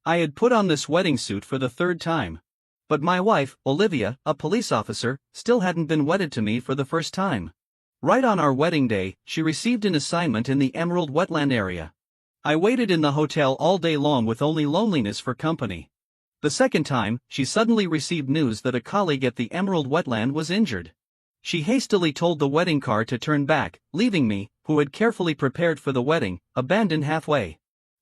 I had put on this wedding suit for the third time. But my wife, Olivia, a police officer, still hadn't been wedded to me for the first time. Right on our wedding day, she received an assignment in the Emerald Wetland area. I waited in the hotel all day long with only loneliness for company. The second time, she suddenly received news that a colleague at the Emerald Wetland was injured. She hastily told the wedding car to turn back, leaving me, who had carefully prepared for the wedding, abandoned halfway.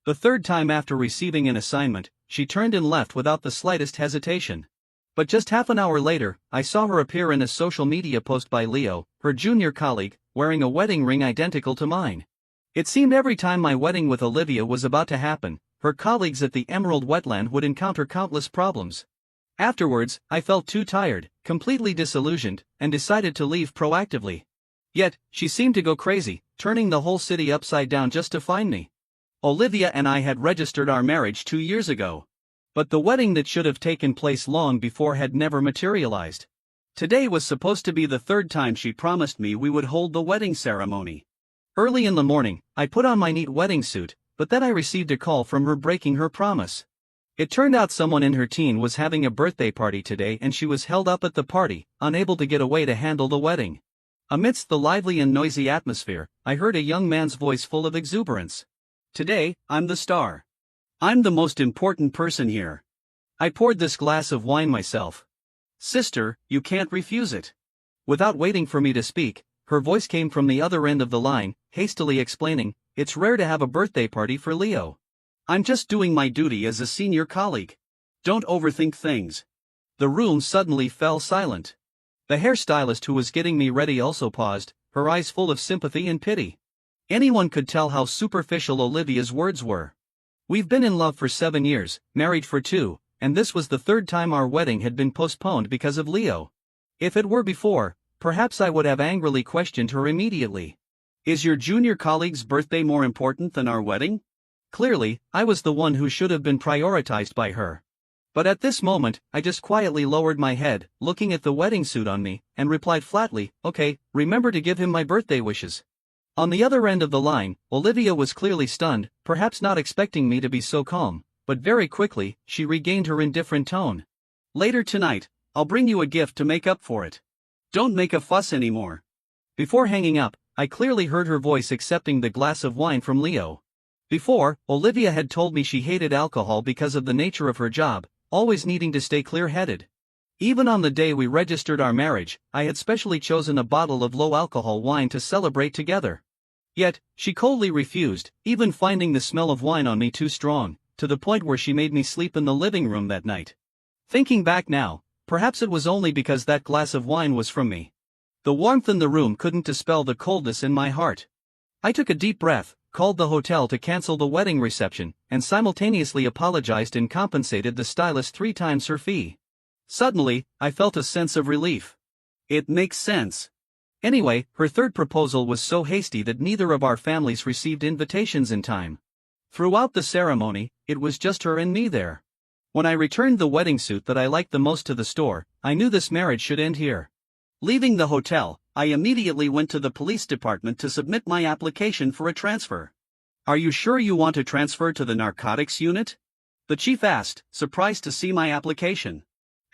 The third time after receiving an assignment, she turned and left without the slightest hesitation. But just half an hour later, I saw her appear in a social media post by Leo, her junior colleague, wearing a wedding ring identical to mine. It seemed every time my wedding with Olivia was about to happen, her colleagues at the Emerald Wetland would encounter countless problems. Afterwards, I felt too tired, completely disillusioned, and decided to leave proactively. Yet, she seemed to go crazy, turning the whole city upside down just to find me. Olivia and I had registered our marriage 2 years ago. But the wedding that should have taken place long before had never materialized. Today was supposed to be the third time she promised me we would hold the wedding ceremony. Early in the morning, I put on my neat wedding suit, but then I received a call from her breaking her promise. It turned out someone in her teen was having a birthday party today and she was held up at the party, unable to get away to handle the wedding. Amidst the lively and noisy atmosphere, I heard a young man's voice full of exuberance. "Today, I'm the star. I'm the most important person here." I poured this glass of wine myself. "Sister, you can't refuse it." Without waiting for me to speak, her voice came from the other end of the line, hastily explaining, "It's rare to have a birthday party for Leo. I'm just doing my duty as a senior colleague. Don't overthink things." The room suddenly fell silent. The hairstylist who was getting me ready also paused, her eyes full of sympathy and pity. Anyone could tell how superficial Olivia's words were. We've been in love for 7 years, married for 2, and this was the third time our wedding had been postponed because of Leo. If it were before, perhaps I would have angrily questioned her immediately. "Is your junior colleague's birthday more important than our wedding?" Clearly, I was the one who should have been prioritized by her. But at this moment, I just quietly lowered my head, looking at the wedding suit on me, and replied flatly, "Okay, remember to give him my birthday wishes." On the other end of the line, Olivia was clearly stunned, perhaps not expecting me to be so calm, but very quickly, she regained her indifferent tone. "Later tonight, I'll bring you a gift to make up for it. Don't make a fuss anymore." Before hanging up, I clearly heard her voice accepting the glass of wine from Leo. Before, Olivia had told me she hated alcohol because of the nature of her job, always needing to stay clear-headed. Even on the day we registered our marriage, I had specially chosen a bottle of low-alcohol wine to celebrate together. Yet, she coldly refused, even finding the smell of wine on me too strong, to the point where she made me sleep in the living room that night. Thinking back now, perhaps it was only because that glass of wine was from me. The warmth in the room couldn't dispel the coldness in my heart. I took a deep breath, called the hotel to cancel the wedding reception, and simultaneously apologized and compensated the stylist 3 times her fee. Suddenly, I felt a sense of relief. It makes sense. Anyway, her third proposal was so hasty that neither of our families received invitations in time. Throughout the ceremony, it was just her and me there. When I returned the wedding suit that I liked the most to the store, I knew this marriage should end here. Leaving the hotel, I immediately went to the police department to submit my application for a transfer. "Are you sure you want to transfer to the narcotics unit?" the chief asked, surprised to see my application.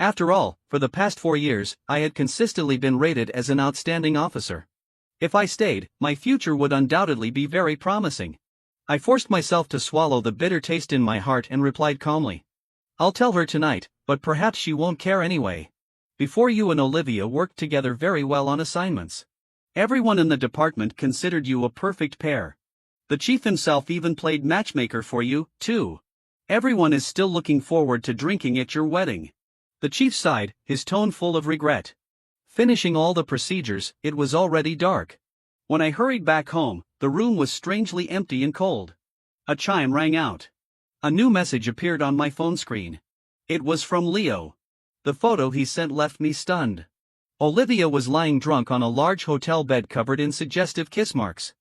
After all, for the past 4 years, I had consistently been rated as an outstanding officer. If I stayed, my future would undoubtedly be very promising. I forced myself to swallow the bitter taste in my heart and replied calmly, "I'll tell her tonight, but perhaps she won't care anyway. Before you and Olivia worked together very well on assignments. Everyone in the department considered you a perfect pair. The chief himself even played matchmaker for you, too. Everyone is still looking forward to drinking at your wedding." The chief sighed, his tone full of regret. Finishing all the procedures, it was already dark. When I hurried back home, the room was strangely empty and cold. A chime rang out. A new message appeared on my phone screen. It was from Leo. The photo he sent left me stunned. Olivia was lying drunk on a large hotel bed covered in suggestive kiss marks.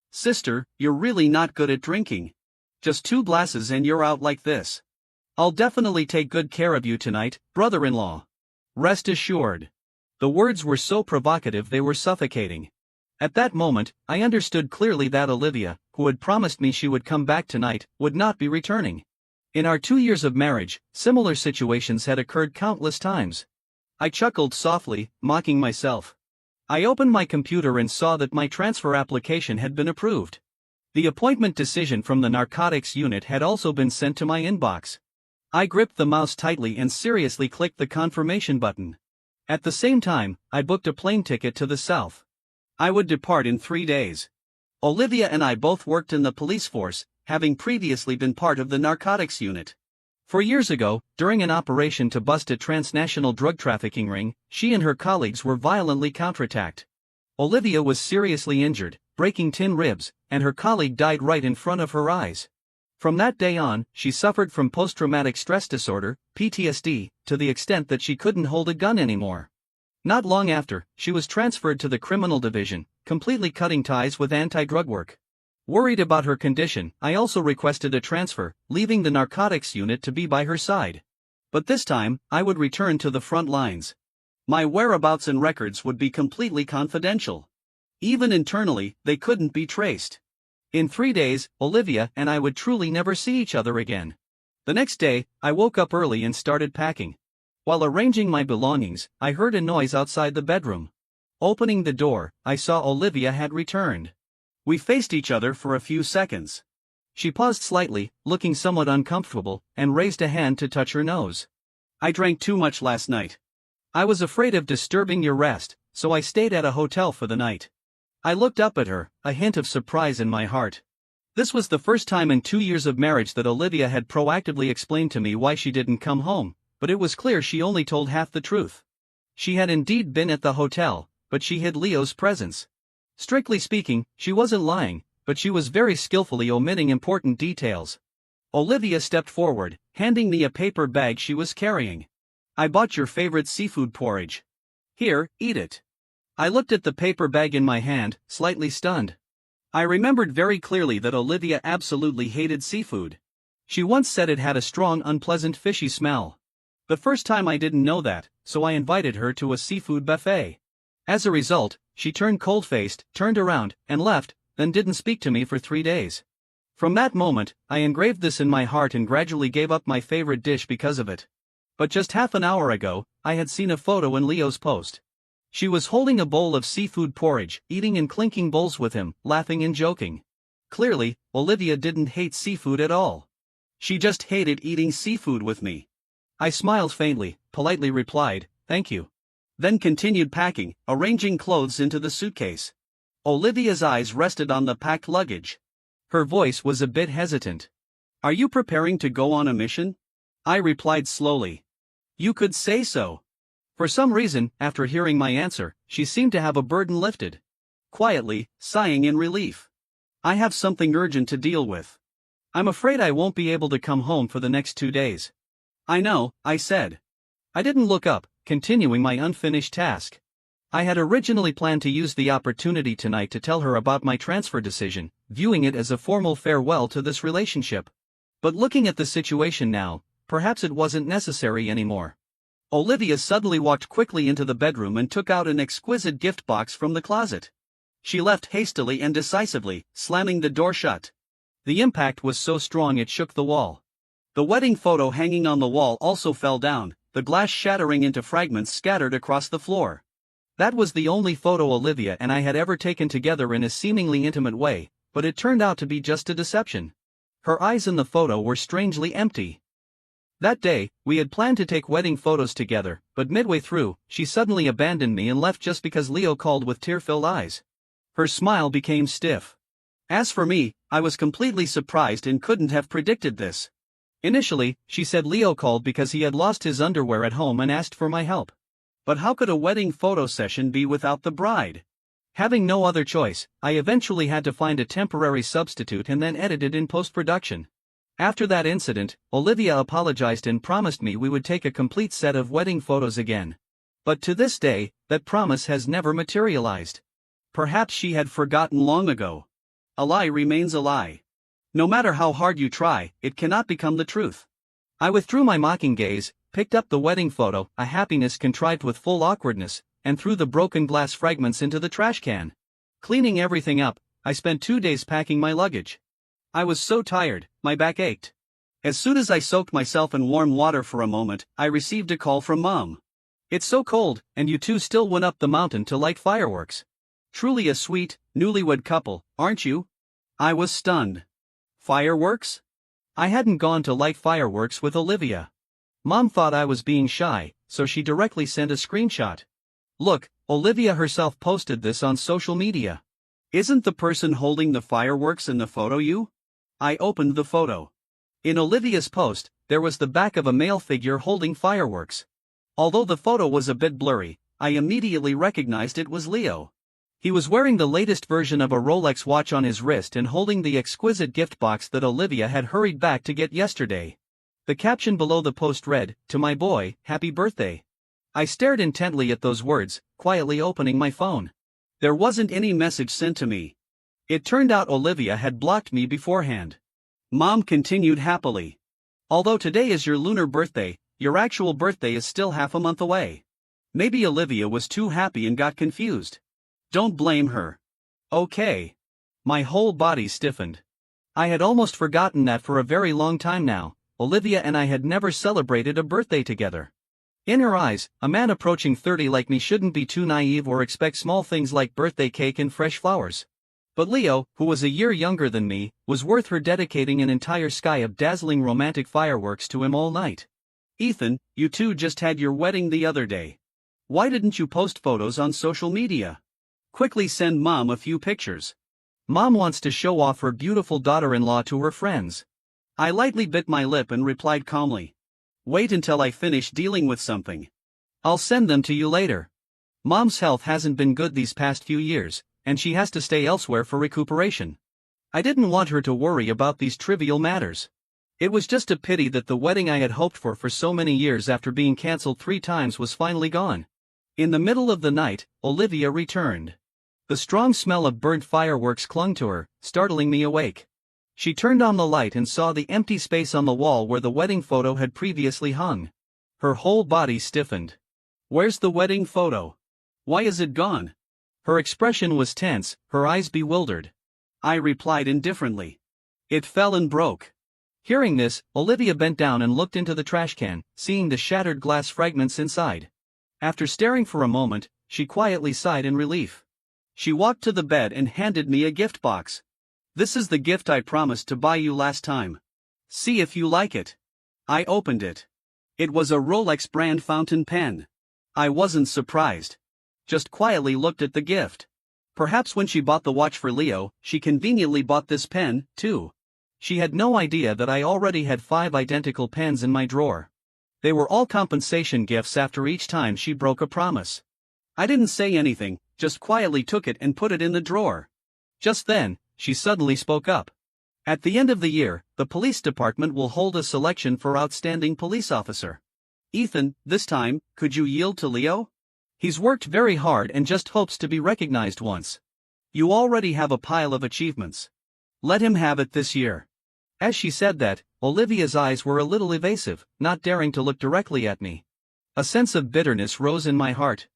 "Sister, you're really not good at drinking. Just 2 glasses and you're out like this. I'll definitely take good care of you tonight, brother-in-law. Rest assured." The words were so provocative they were suffocating. At that moment, I understood clearly that Olivia, who had promised me she would come back tonight, would not be returning. In our 2 years of marriage, similar situations had occurred countless times. I chuckled softly, mocking myself. I opened my computer and saw that my transfer application had been approved. The appointment decision from the narcotics unit had also been sent to my inbox. I gripped the mouse tightly and seriously clicked the confirmation button. At the same time, I booked a plane ticket to the south. I would depart in 3 days. Olivia and I both worked in the police force, having previously been part of the narcotics unit. 4 years ago, during an operation to bust a transnational drug trafficking ring, she and her colleagues were violently counterattacked. Olivia was seriously injured, breaking 10 ribs, and her colleague died right in front of her eyes. From that day on, she suffered from post-traumatic stress disorder, PTSD, to the extent that she couldn't hold a gun anymore. Not long after, she was transferred to the criminal division, completely cutting ties with anti-drug work. Worried about her condition, I also requested a transfer, leaving the narcotics unit to be by her side. But this time, I would return to the front lines. My whereabouts and records would be completely confidential. Even internally, they couldn't be traced. In 3 days, Olivia and I would truly never see each other again. The next day, I woke up early and started packing. While arranging my belongings, I heard a noise outside the bedroom. Opening the door, I saw Olivia had returned. We faced each other for a few seconds. She paused slightly, looking somewhat uncomfortable, and raised a hand to touch her nose. "I drank too much last night. I was afraid of disturbing your rest, so I stayed at a hotel for the night." I looked up at her, a hint of surprise in my heart. This was the first time in 2 years of marriage that Olivia had proactively explained to me why she didn't come home, but it was clear she only told half the truth. She had indeed been at the hotel, but she hid Leo's presence. Strictly speaking, she wasn't lying, but she was very skillfully omitting important details. Olivia stepped forward, handing me a paper bag she was carrying. "I bought your favorite seafood porridge. Here, eat it." I looked at the paper bag in my hand, slightly stunned. I remembered very clearly that Olivia absolutely hated seafood. She once said it had a strong, unpleasant fishy smell. The first time I didn't know that, so I invited her to a seafood buffet. As a result, she turned cold-faced, turned around, and left, then didn't speak to me for 3 days. From that moment, I engraved this in my heart and gradually gave up my favorite dish because of it. But just half an hour ago, I had seen a photo in Leo's post. She was holding a bowl of seafood porridge, eating and clinking bowls with him, laughing and joking. Clearly, Olivia didn't hate seafood at all. She just hated eating seafood with me. I smiled faintly, politely replied, "Thank you." Then continued packing, arranging clothes into the suitcase. Olivia's eyes rested on the packed luggage. Her voice was a bit hesitant. "Are you preparing to go on a mission?" I replied slowly. "You could say so." For some reason, after hearing my answer, she seemed to have a burden lifted. Quietly, sighing in relief. "I have something urgent to deal with. I'm afraid I won't be able to come home for the next 2 days." "I know," I said. I didn't look up, continuing my unfinished task. I had originally planned to use the opportunity tonight to tell her about my transfer decision, viewing it as a formal farewell to this relationship. But looking at the situation now, perhaps it wasn't necessary anymore. Olivia suddenly walked quickly into the bedroom and took out an exquisite gift box from the closet. She left hastily and decisively, slamming the door shut. The impact was so strong it shook the wall. The wedding photo hanging on the wall also fell down, the glass shattering into fragments scattered across the floor. That was the only photo Olivia and I had ever taken together in a seemingly intimate way, but it turned out to be just a deception. Her eyes in the photo were strangely empty. That day, we had planned to take wedding photos together, but midway through, she suddenly abandoned me and left just because Leo called with tear-filled eyes. Her smile became stiff. As for me, I was completely surprised and couldn't have predicted this. Initially, she said Leo called because he had lost his underwear at home and asked for my help. But how could a wedding photo session be without the bride? Having no other choice, I eventually had to find a temporary substitute and then edit it in post-production. After that incident, Olivia apologized and promised me we would take a complete set of wedding photos again. But to this day, that promise has never materialized. Perhaps she had forgotten long ago. A lie remains a lie. No matter how hard you try, it cannot become the truth. I withdrew my mocking gaze, picked up the wedding photo, a happiness contrived with full awkwardness, and threw the broken glass fragments into the trash can. Cleaning everything up, I spent 2 days packing my luggage. I was so tired, my back ached. As soon as I soaked myself in warm water for a moment, I received a call from Mom. "It's so cold, and you two still went up the mountain to light fireworks. Truly a sweet, newlywed couple, aren't you?" I was stunned. Fireworks? I hadn't gone to light fireworks with Olivia. Mom thought I was being shy, so she directly sent a screenshot. "Look, Olivia herself posted this on social media. Isn't the person holding the fireworks in the photo you?" I opened the photo. In Olivia's post, there was the back of a male figure holding fireworks. Although the photo was a bit blurry, I immediately recognized it was Leo. He was wearing the latest version of a Rolex watch on his wrist and holding the exquisite gift box that Olivia had hurried back to get yesterday. The caption below the post read, "To my boy, happy birthday." I stared intently at those words, quietly opening my phone. There wasn't any message sent to me. It turned out Olivia had blocked me beforehand. Mom continued happily. "Although today is your lunar birthday, your actual birthday is still half a month away." Maybe Olivia was too happy and got confused. Don't blame her. Okay. My whole body stiffened. I had almost forgotten that for a very long time now, Olivia and I had never celebrated a birthday together. In her eyes, a man approaching 30 like me shouldn't be too naive or expect small things like birthday cake and fresh flowers. But Leo, who was a year younger than me, was worth her dedicating an entire sky of dazzling romantic fireworks to him all night. "Ethan, you two just had your wedding the other day. Why didn't you post photos on social media? Quickly send Mom a few pictures. Mom wants to show off her beautiful daughter-in-law to her friends." I lightly bit my lip and replied calmly, "Wait until I finish dealing with something. I'll send them to you later. Mom's health hasn't been good these past few years, and she has to stay elsewhere for recuperation." I didn't want her to worry about these trivial matters. It was just a pity that the wedding I had hoped for so many years after being cancelled 3 times was finally gone. In the middle of the night, Olivia returned. The strong smell of burnt fireworks clung to her, startling me awake. She turned on the light and saw the empty space on the wall where the wedding photo had previously hung. Her whole body stiffened. "Where's the wedding photo? Why is it gone?" Her expression was tense, her eyes bewildered. I replied indifferently, "It fell and broke." Hearing this, Olivia bent down and looked into the trash can, seeing the shattered glass fragments inside. After staring for a moment, she quietly sighed in relief. She walked to the bed and handed me a gift box. "This is the gift I promised to buy you last time. See if you like it." I opened it. It was a Rolex brand fountain pen. I wasn't surprised. Just quietly looked at the gift. Perhaps when she bought the watch for Leo, she conveniently bought this pen, too. She had no idea that I already had 5 identical pens in my drawer. They were all compensation gifts after each time she broke a promise. I didn't say anything, just quietly took it and put it in the drawer. Just then, she suddenly spoke up. "At the end of the year, the police department will hold a selection for outstanding police officer. Ethan, this time, could you yield to Leo? He's worked very hard and just hopes to be recognized once. You already have a pile of achievements. Let him have it this year." As she said that, Olivia's eyes were a little evasive, not daring to look directly at me. A sense of bitterness rose in my heart.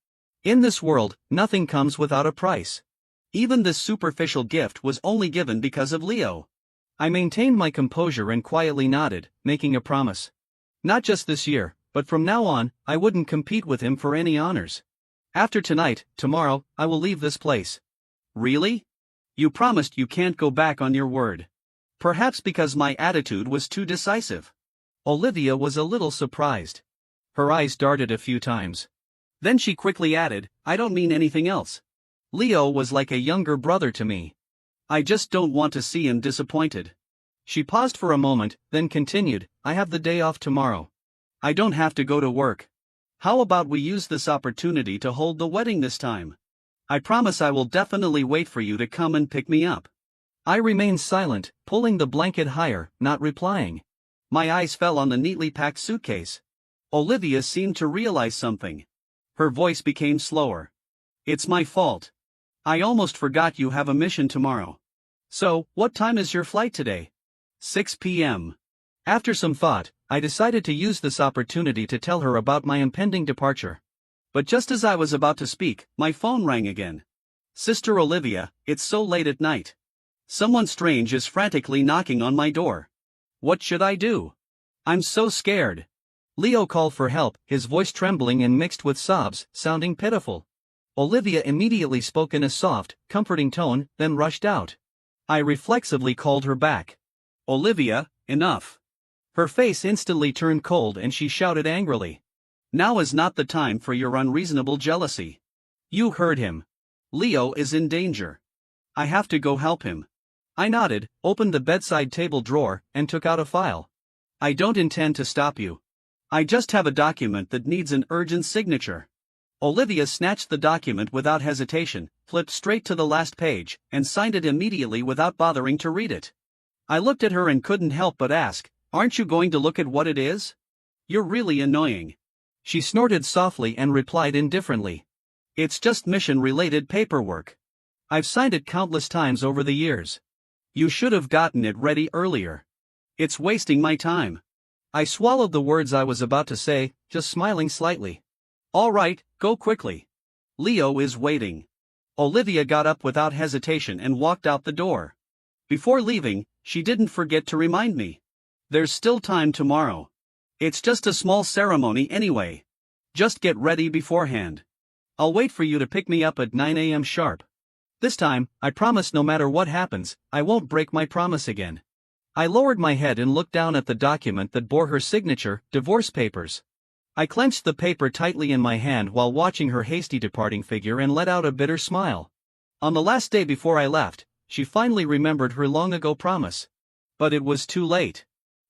In this world, nothing comes without a price. Even this superficial gift was only given because of Leo. I maintained my composure and quietly nodded, making a promise. Not just this year, but from now on, I wouldn't compete with him for any honors. "After tonight, tomorrow, I will leave this place." "Really? You promised you can't go back on your word." Perhaps because my attitude was too decisive. Olivia was a little surprised. Her eyes darted a few times. Then she quickly added, "I don't mean anything else. Leo was like a younger brother to me. I just don't want to see him disappointed." She paused for a moment, then continued, "I have the day off tomorrow. I don't have to go to work. How about we use this opportunity to hold the wedding this time? I promise I will definitely wait for you to come and pick me up." I remained silent, pulling the blanket higher, not replying. My eyes fell on the neatly packed suitcase. Olivia seemed to realize something. Her voice became slower. "It's my fault. I almost forgot you have a mission tomorrow. So, what time is your flight today?" 6 p.m. After some thought, I decided to use this opportunity to tell her about my impending departure. But just as I was about to speak, my phone rang again. "Sister Olivia, it's so late at night. Someone strange is frantically knocking on my door. What should I do?" I'm so scared. Leo called for help, his voice trembling and mixed with sobs, sounding pitiful. Olivia immediately spoke in a soft, comforting tone, then rushed out. I reflexively called her back. Olivia, enough. Her face instantly turned cold and she shouted angrily. Now is not the time for your unreasonable jealousy. You heard him. Leo is in danger. I have to go help him. I nodded, opened the bedside table drawer, and took out a file. I don't intend to stop you. I just have a document that needs an urgent signature. Olivia snatched the document without hesitation, flipped straight to the last page, and signed it immediately without bothering to read it. I looked at her and couldn't help but ask, aren't you going to look at what it is? You're really annoying. She snorted softly and replied indifferently. It's just mission-related paperwork. I've signed it countless times over the years. You should have gotten it ready earlier. It's wasting my time. I swallowed the words I was about to say, just smiling slightly. All right, go quickly. Leo is waiting. Olivia got up without hesitation and walked out the door. Before leaving, she didn't forget to remind me. There's still time tomorrow. It's just a small ceremony anyway. Just get ready beforehand. I'll wait for you to pick me up at 9 a.m. sharp. This time, I promise no matter what happens, I won't break my promise again. I lowered my head and looked down at the document that bore her signature, divorce papers. I clenched the paper tightly in my hand while watching her hasty departing figure and let out a bitter smile. On the last day before I left, she finally remembered her long-ago promise. But it was too late.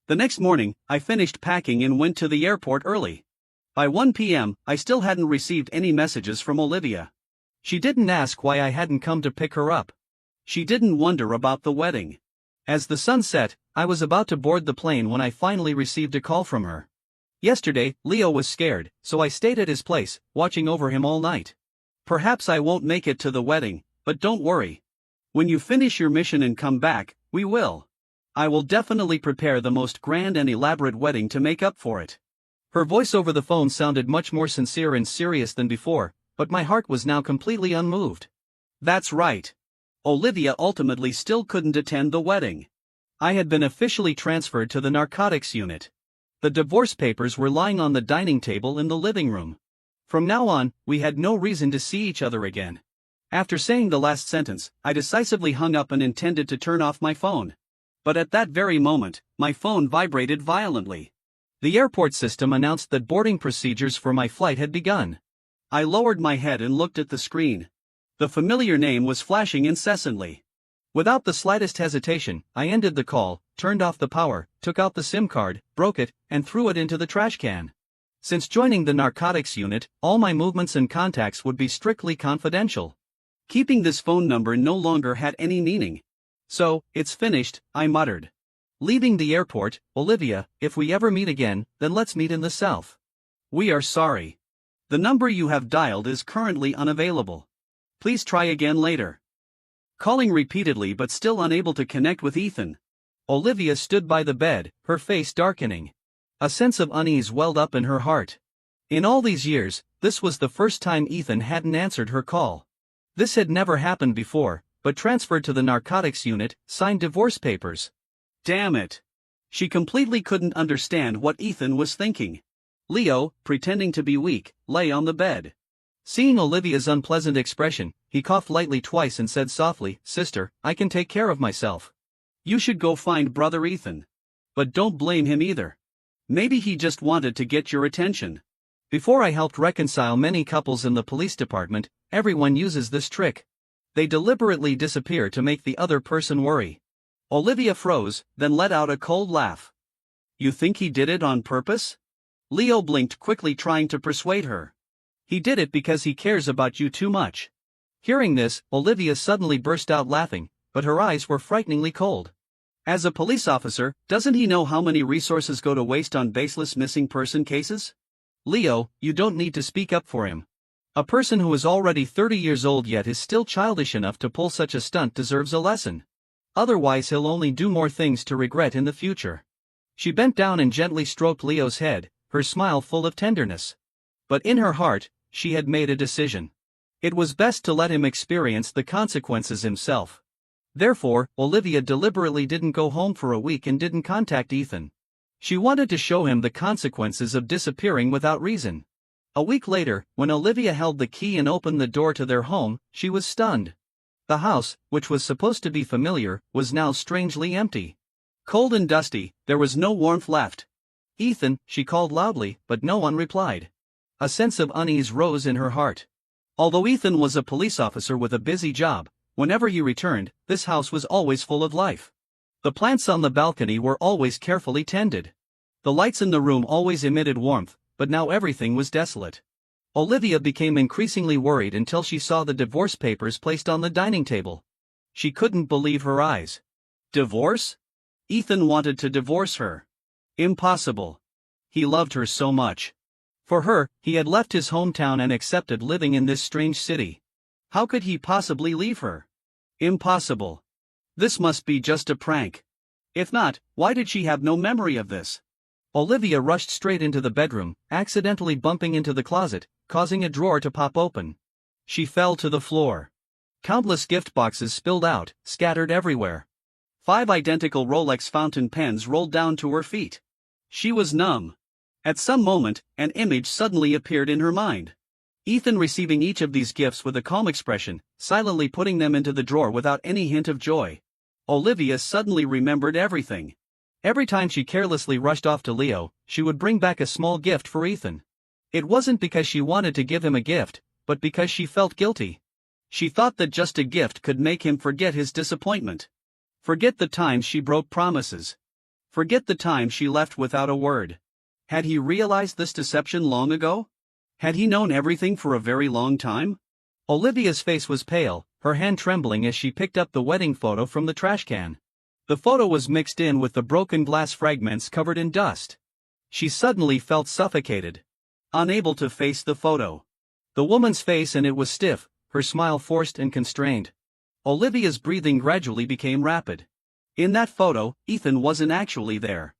The next morning, I finished packing and went to the airport early. By 1 p.m., I still hadn't received any messages from Olivia. She didn't ask why I hadn't come to pick her up. She didn't wonder about the wedding. As the sun set, I was about to board the plane when I finally received a call from her. Yesterday, Leo was scared, so I stayed at his place, watching over him all night. Perhaps I won't make it to the wedding, but don't worry. When you finish your mission and come back, we will. I will definitely prepare the most grand and elaborate wedding to make up for it. Her voice over the phone sounded much more sincere and serious than before, but my heart was now completely unmoved. That's right. Olivia ultimately still couldn't attend the wedding. I had been officially transferred to the narcotics unit. The divorce papers were lying on the dining table in the living room. From now on, we had no reason to see each other again. After saying the last sentence, I decisively hung up and intended to turn off my phone. But at that very moment, my phone vibrated violently. The airport system announced that boarding procedures for my flight had begun. I lowered my head and looked at the screen. The familiar name was flashing incessantly. Without the slightest hesitation, I ended the call, turned off the power, took out the SIM card, broke it, and threw it into the trash can. Since joining the narcotics unit, all my movements and contacts would be strictly confidential. Keeping this phone number no longer had any meaning. So, it's finished, I muttered. Leaving the airport, Olivia, if we ever meet again, then let's meet in the south. We are sorry. The number you have dialed is currently unavailable. Please try again later. Calling repeatedly but still unable to connect with Ethan. Olivia stood by the bed, her face darkening. A sense of unease welled up in her heart. In all these years, this was the first time Ethan hadn't answered her call. This had never happened before, but transferred to the narcotics unit, signed divorce papers. Damn it. She completely couldn't understand what Ethan was thinking. Leo, pretending to be weak, lay on the bed. Seeing Olivia's unpleasant expression, he coughed lightly twice and said softly, "Sister, I can take care of myself. You should go find brother Ethan. But don't blame him either. Maybe he just wanted to get your attention. Before I helped reconcile many couples in the police department, everyone uses this trick. They deliberately disappear to make the other person worry." Olivia froze, then let out a cold laugh. "You think he did it on purpose?" Leo blinked quickly, trying to persuade her. "He did it because he cares about you too much." Hearing this, Olivia suddenly burst out laughing, but her eyes were frighteningly cold. "As a police officer, doesn't he know how many resources go to waste on baseless missing person cases? Leo, you don't need to speak up for him. A person who is already 30 years old yet is still childish enough to pull such a stunt deserves a lesson. Otherwise he'll only do more things to regret in the future." She bent down and gently stroked Leo's head, her smile full of tenderness. But in her heart, she had made a decision. It was best to let him experience the consequences himself. Therefore, Olivia deliberately didn't go home for a week and didn't contact Ethan. She wanted to show him the consequences of disappearing without reason. A week later, when Olivia held the key and opened the door to their home, she was stunned. The house, which was supposed to be familiar, was now strangely empty. Cold and dusty, there was no warmth left. "Ethan," she called loudly, but no one replied. A sense of unease rose in her heart. Although Ethan was a police officer with a busy job, whenever he returned, this house was always full of life. The plants on the balcony were always carefully tended. The lights in the room always emitted warmth, but now everything was desolate. Olivia became increasingly worried until she saw the divorce papers placed on the dining table. She couldn't believe her eyes. Divorce? Ethan wanted to divorce her. Impossible. He loved her so much. For her, he had left his hometown and accepted living in this strange city. How could he possibly leave her? Impossible. This must be just a prank. If not, why did she have no memory of this? Olivia rushed straight into the bedroom, accidentally bumping into the closet, causing a drawer to pop open. She fell to the floor. Countless gift boxes spilled out, scattered everywhere. 5 identical Rolex fountain pens rolled down to her feet. She was numb. At some moment, an image suddenly appeared in her mind. Ethan receiving each of these gifts with a calm expression, silently putting them into the drawer without any hint of joy. Olivia suddenly remembered everything. Every time she carelessly rushed off to Leo, she would bring back a small gift for Ethan. It wasn't because she wanted to give him a gift, but because she felt guilty. She thought that just a gift could make him forget his disappointment. Forget the times she broke promises. Forget the time she left without a word. Had he realized this deception long ago? Had he known everything for a very long time? Olivia's face was pale, her hand trembling as she picked up the wedding photo from the trash can. The photo was mixed in with the broken glass fragments covered in dust. She suddenly felt suffocated. Unable to face the photo. The woman's face, and it was stiff, her smile forced and constrained. Olivia's breathing gradually became rapid. In that photo, Ethan wasn't actually there.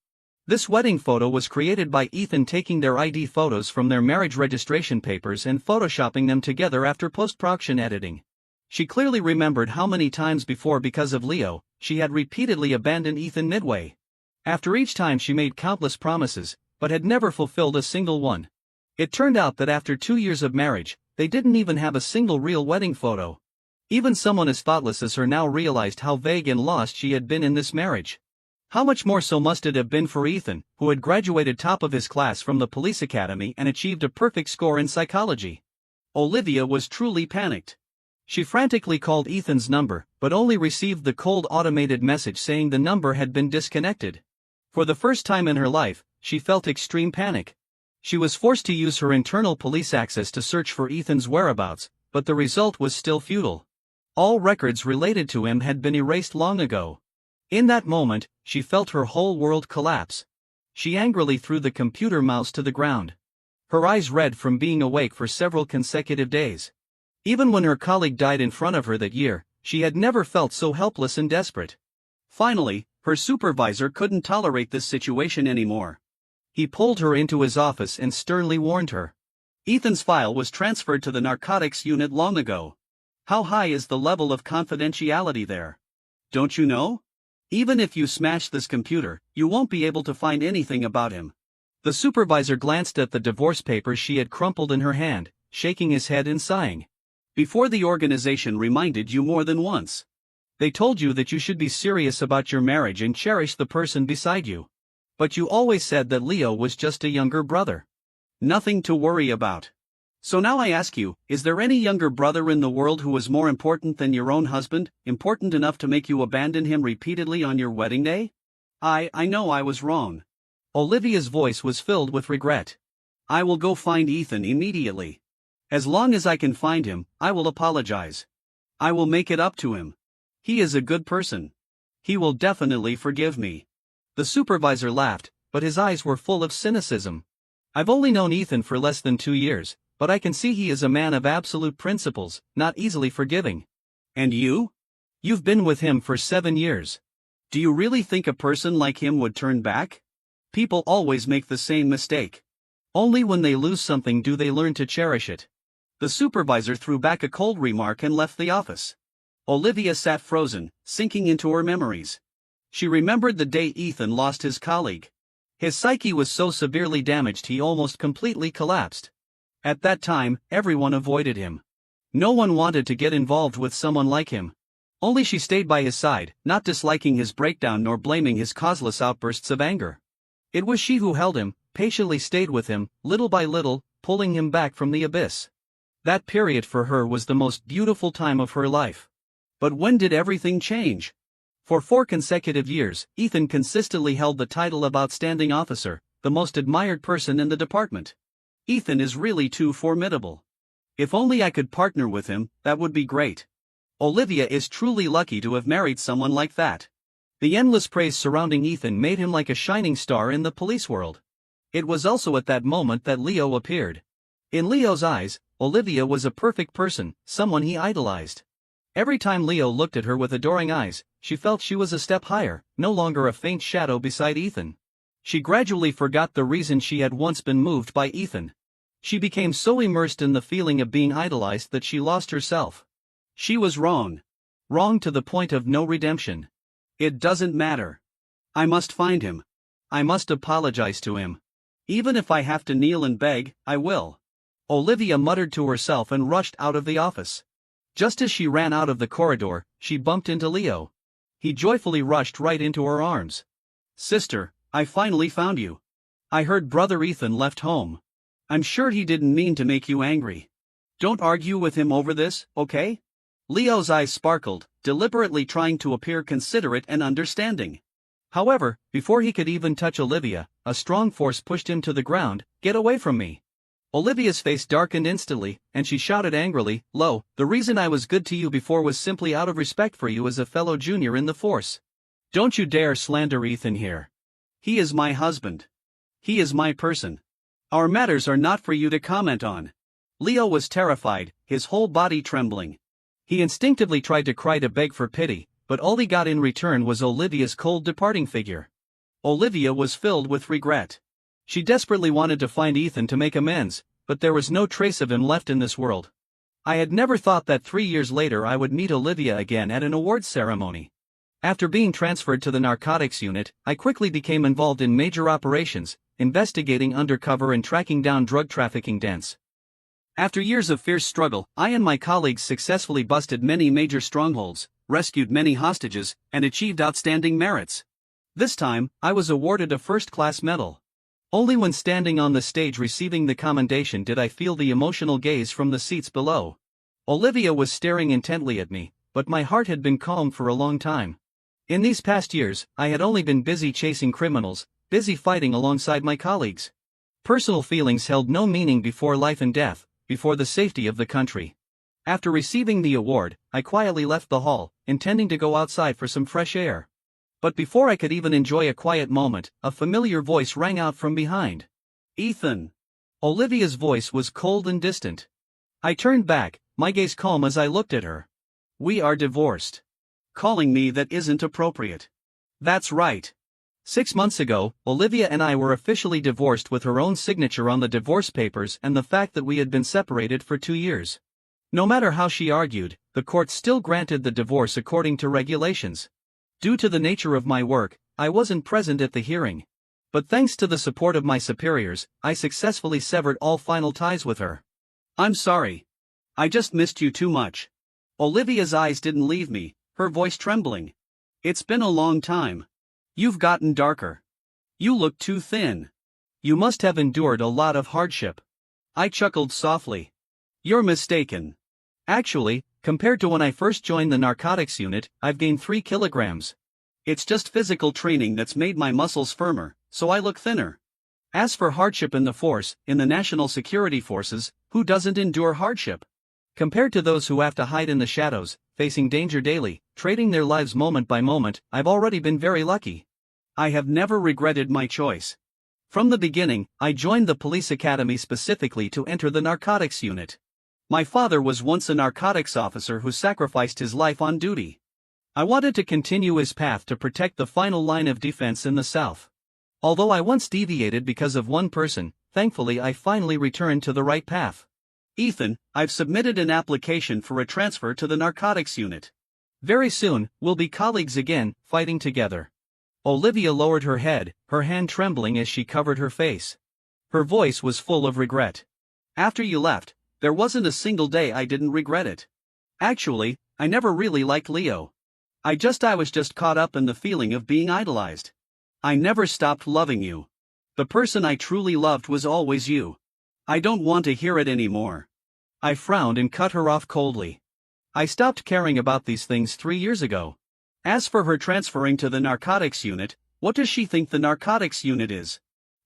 This wedding photo was created by Ethan taking their ID photos from their marriage registration papers and photoshopping them together after post-production editing. She clearly remembered how many times before, because of Leo, she had repeatedly abandoned Ethan midway. After each time she made countless promises, but had never fulfilled a single one. It turned out that after 2 years of marriage, they didn't even have a single real wedding photo. Even someone as thoughtless as her now realized how vague and lost she had been in this marriage. How much more so must it have been for Ethan, who had graduated top of his class from the police academy and achieved a perfect score in psychology. Olivia was truly panicked. She frantically called Ethan's number, but only received the cold automated message saying the number had been disconnected. For the first time in her life, she felt extreme panic. She was forced to use her internal police access to search for Ethan's whereabouts, but the result was still futile. All records related to him had been erased long ago. In that moment, she felt her whole world collapse. She angrily threw the computer mouse to the ground. Her eyes red from being awake for several consecutive days. Even when her colleague died in front of her that year, she had never felt so helpless and desperate. Finally, her supervisor couldn't tolerate this situation anymore. He pulled her into his office and sternly warned her. Ethan's file was transferred to the narcotics unit long ago. How high is the level of confidentiality there? Don't you know? Even if you smash this computer, you won't be able to find anything about him. The supervisor glanced at the divorce papers she had crumpled in her hand, shaking his head and sighing. Before the organization reminded you more than once. They told you that you should be serious about your marriage and cherish the person beside you. But you always said that Leo was just a younger brother. Nothing to worry about. So now I ask you, is there any younger brother in the world who was more important than your own husband, important enough to make you abandon him repeatedly on your wedding day? I know I was wrong. Olivia's voice was filled with regret. I will go find Ethan immediately. As long as I can find him, I will apologize. I will make it up to him. He is a good person. He will definitely forgive me. The supervisor laughed, but his eyes were full of cynicism. I've only known Ethan for less than 2 years, but I can see he is a man of absolute principles, not easily forgiving. And you? You've been with him for 7 years. Do you really think a person like him would turn back? People always make the same mistake. Only when they lose something do they learn to cherish it. The supervisor threw back a cold remark and left the office. Olivia sat frozen, sinking into her memories. She remembered the day Ethan lost his colleague. His psyche was so severely damaged he almost completely collapsed. At that time, everyone avoided him. No one wanted to get involved with someone like him. Only she stayed by his side, not disliking his breakdown nor blaming his causeless outbursts of anger. It was she who held him, patiently stayed with him, little by little, pulling him back from the abyss. That period for her was the most beautiful time of her life. But when did everything change? For 4 consecutive years, Ethan consistently held the title of Outstanding Officer, the most admired person in the department. Ethan is really too formidable. If only I could partner with him, that would be great. Olivia is truly lucky to have married someone like that. The endless praise surrounding Ethan made him like a shining star in the police world. It was also at that moment that Leo appeared. In Leo's eyes, Olivia was a perfect person, someone he idolized. Every time Leo looked at her with adoring eyes, she felt she was a step higher, no longer a faint shadow beside Ethan. She gradually forgot the reason she had once been moved by Ethan. She became so immersed in the feeling of being idolized that she lost herself. She was wrong. Wrong to the point of no redemption. It doesn't matter. I must find him. I must apologize to him. Even if I have to kneel and beg, I will. Olivia muttered to herself and rushed out of the office. Just as she ran out of the corridor, she bumped into Leo. He joyfully rushed right into her arms. "Sister, I finally found you. I heard Brother Ethan left home. I'm sure he didn't mean to make you angry. Don't argue with him over this, okay?" Leo's eyes sparkled, deliberately trying to appear considerate and understanding. However, before he could even touch Olivia, a strong force pushed him to the ground. "Get away from me!" Olivia's face darkened instantly, and she shouted angrily, "Lo, the reason I was good to you before was simply out of respect for you as a fellow junior in the force. Don't you dare slander Ethan here. He is my husband. He is my person. Our matters are not for you to comment on." Leo was terrified, his whole body trembling. He instinctively tried to cry to beg for pity, but all he got in return was Olivia's cold departing figure. Olivia was filled with regret. She desperately wanted to find Ethan to make amends, but there was no trace of him left in this world. I had never thought that 3 years later I would meet Olivia again at an awards ceremony. After being transferred to the narcotics unit, I quickly became involved in major operations, investigating undercover and tracking down drug trafficking dens. After years of fierce struggle, I and my colleagues successfully busted many major strongholds, rescued many hostages, and achieved outstanding merits. This time, I was awarded a first-class medal. Only when standing on the stage receiving the commendation did I feel the emotional gaze from the seats below. Olivia was staring intently at me, but my heart had been calm for a long time. In these past years, I had only been busy chasing criminals, busy fighting alongside my colleagues. Personal feelings held no meaning before life and death, before the safety of the country. After receiving the award, I quietly left the hall, intending to go outside for some fresh air. But before I could even enjoy a quiet moment, a familiar voice rang out from behind. "Ethan!" Olivia's voice was cold and distant. I turned back, my gaze calm as I looked at her. "We are divorced. Calling me that isn't appropriate." "That's right. 6 months ago, Olivia and I were officially divorced with her own signature on the divorce papers and the fact that we had been separated for 2 years. No matter how she argued, the court still granted the divorce according to regulations. Due to the nature of my work, I wasn't present at the hearing. But thanks to the support of my superiors, I successfully severed all final ties with her. "I'm sorry. I just missed you too much." Olivia's eyes didn't leave me, her voice trembling. "It's been a long time. You've gotten darker. You look too thin. You must have endured a lot of hardship." I chuckled softly. "You're mistaken. Actually, compared to when I first joined the narcotics unit, I've gained 3 kilograms. It's just physical training that's made my muscles firmer, so I look thinner. As for hardship in the force, in the national security forces, who doesn't endure hardship? Compared to those who have to hide in the shadows, facing danger daily, trading their lives moment by moment, I've already been very lucky. I have never regretted my choice. From the beginning, I joined the police academy specifically to enter the narcotics unit. My father was once a narcotics officer who sacrificed his life on duty. I wanted to continue his path to protect the final line of defense in the South. Although I once deviated because of one person, thankfully I finally returned to the right path. "Ethan, I've submitted an application for a transfer to the narcotics unit. Very soon, we'll be colleagues again, fighting together." Olivia lowered her head, her hand trembling as she covered her face. Her voice was full of regret. After you left, there wasn't a single day I didn't regret it. Actually, I never really liked Leo. I was just caught up in the feeling of being idolized. I never stopped loving you. The person I truly loved was always you. I don't want to hear it anymore. I frowned and cut her off coldly. I stopped caring about these things 3 years ago. As for her transferring to the narcotics unit, what does she think the narcotics unit is?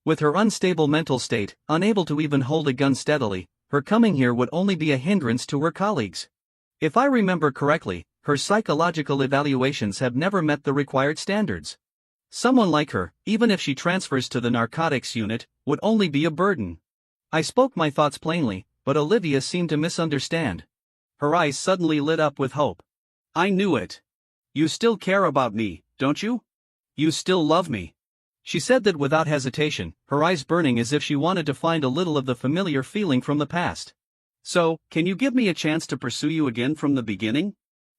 With her unstable mental state, unable to even hold a gun steadily, her coming here would only be a hindrance to her colleagues. If I remember correctly, her psychological evaluations have never met the required standards. Someone like her, even if she transfers to the narcotics unit, would only be a burden. I spoke my thoughts plainly, but Olivia seemed to misunderstand. Her eyes suddenly lit up with hope. I knew it. You still care about me, don't you? You still love me. She said that without hesitation, her eyes burning as if she wanted to find a little of the familiar feeling from the past. So, can you give me a chance to pursue you again from the beginning?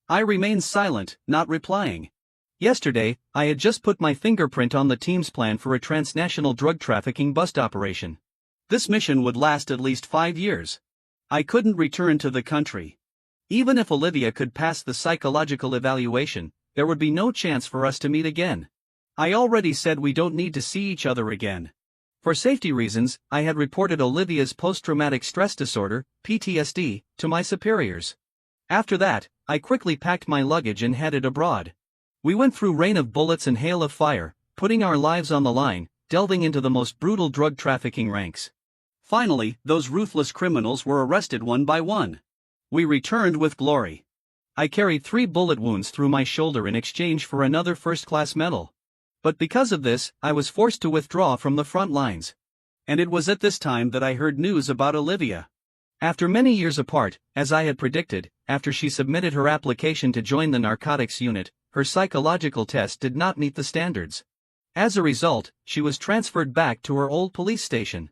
I remained silent, not replying. Yesterday, I had just put my fingerprint on the team's plan for a transnational drug trafficking bust operation. This mission would last at least 5 years. I couldn't return to the country. Even if Olivia could pass the psychological evaluation, there would be no chance for us to meet again. I already said we don't need to see each other again. For safety reasons, I had reported Olivia's post-traumatic stress disorder, PTSD, to my superiors. After that, I quickly packed my luggage and headed abroad. We went through rain of bullets and hail of fire, putting our lives on the line, delving into the most brutal drug trafficking ranks. Finally, those ruthless criminals were arrested one by one. We returned with glory. I carried 3 bullet wounds through my shoulder in exchange for another first-class medal. But because of this, I was forced to withdraw from the front lines. And it was at this time that I heard news about Olivia. After many years apart, as I had predicted, after she submitted her application to join the narcotics unit, her psychological test did not meet the standards. As a result, she was transferred back to her old police station.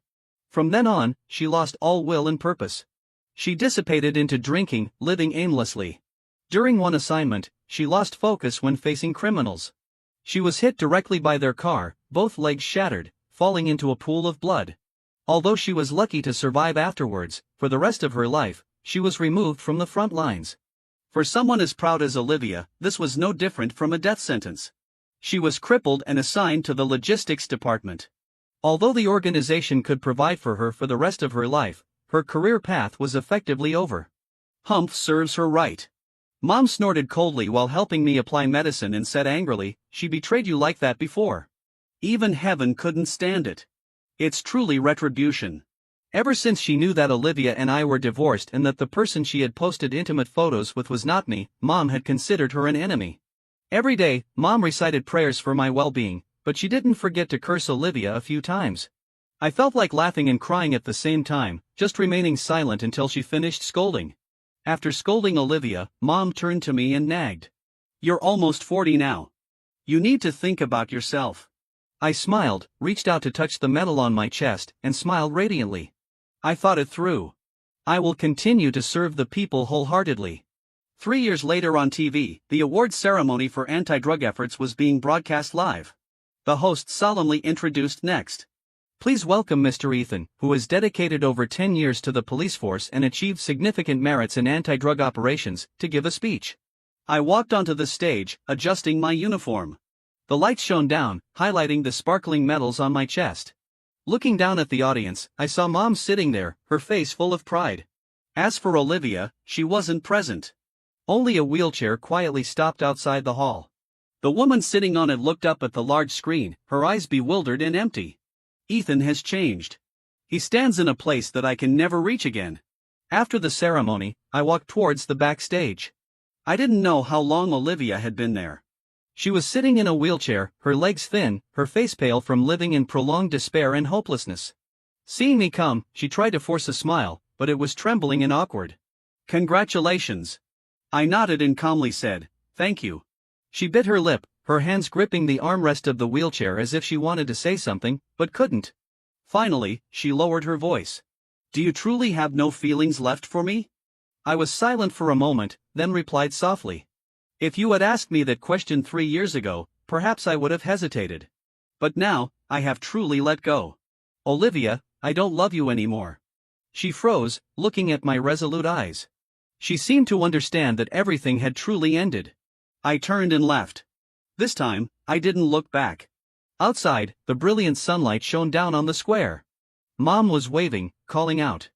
From then on, she lost all will and purpose. She dissipated into drinking, living aimlessly. During one assignment, she lost focus when facing criminals. She was hit directly by their car, both legs shattered, falling into a pool of blood. Although she was lucky to survive afterwards, for the rest of her life, she was removed from the front lines. For someone as proud as Olivia, this was no different from a death sentence. She was crippled and assigned to the logistics department. Although the organization could provide for her for the rest of her life, her career path was effectively over. Humph serves her right. Mom snorted coldly while helping me apply medicine and said angrily, "She betrayed you like that before. Even heaven couldn't stand it. It's truly retribution." Ever since she knew that Olivia and I were divorced and that the person she had posted intimate photos with was not me, Mom had considered her an enemy. Every day, Mom recited prayers for my well-being, but she didn't forget to curse Olivia a few times. I felt like laughing and crying at the same time, just remaining silent until she finished scolding. After scolding Olivia, Mom turned to me and nagged. "You're almost 40 now. You need to think about yourself." I smiled, reached out to touch the medal on my chest, and smiled radiantly. I thought it through. I will continue to serve the people wholeheartedly. 3 years later on TV, the awards ceremony for anti-drug efforts was being broadcast live. The host solemnly introduced next. Please welcome Mr. Ethan, who has dedicated over 10 years to the police force and achieved significant merits in anti-drug operations, to give a speech. I walked onto the stage, adjusting my uniform. The lights shone down, highlighting the sparkling medals on my chest. Looking down at the audience, I saw Mom sitting there, her face full of pride. As for Olivia, she wasn't present. Only a wheelchair quietly stopped outside the hall. The woman sitting on it looked up at the large screen, her eyes bewildered and empty. Ethan has changed. He stands in a place that I can never reach again. After the ceremony, I walked towards the backstage. I didn't know how long Olivia had been there. She was sitting in a wheelchair, her legs thin, her face pale from living in prolonged despair and hopelessness. Seeing me come, she tried to force a smile, but it was trembling and awkward. "Congratulations." I nodded and calmly said, "Thank you." She bit her lip, her hands gripping the armrest of the wheelchair as if she wanted to say something, but couldn't. Finally, she lowered her voice. "Do you truly have no feelings left for me?" I was silent for a moment, then replied softly. "If you had asked me that question 3 years ago, perhaps I would have hesitated. But now, I have truly let go. Olivia, I don't love you anymore. She froze, looking at my resolute eyes. She seemed to understand that everything had truly ended. I turned and left. This time, I didn't look back. Outside, the brilliant sunlight shone down on the square. Mom was waving, calling out.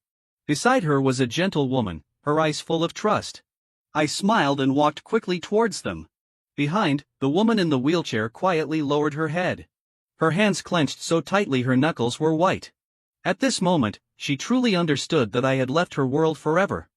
Beside her was a gentle woman, her eyes full of trust. I smiled and walked quickly towards them. Behind, the woman in the wheelchair quietly lowered her head. Her hands clenched so tightly her knuckles were white. At this moment, she truly understood that I had left her world forever.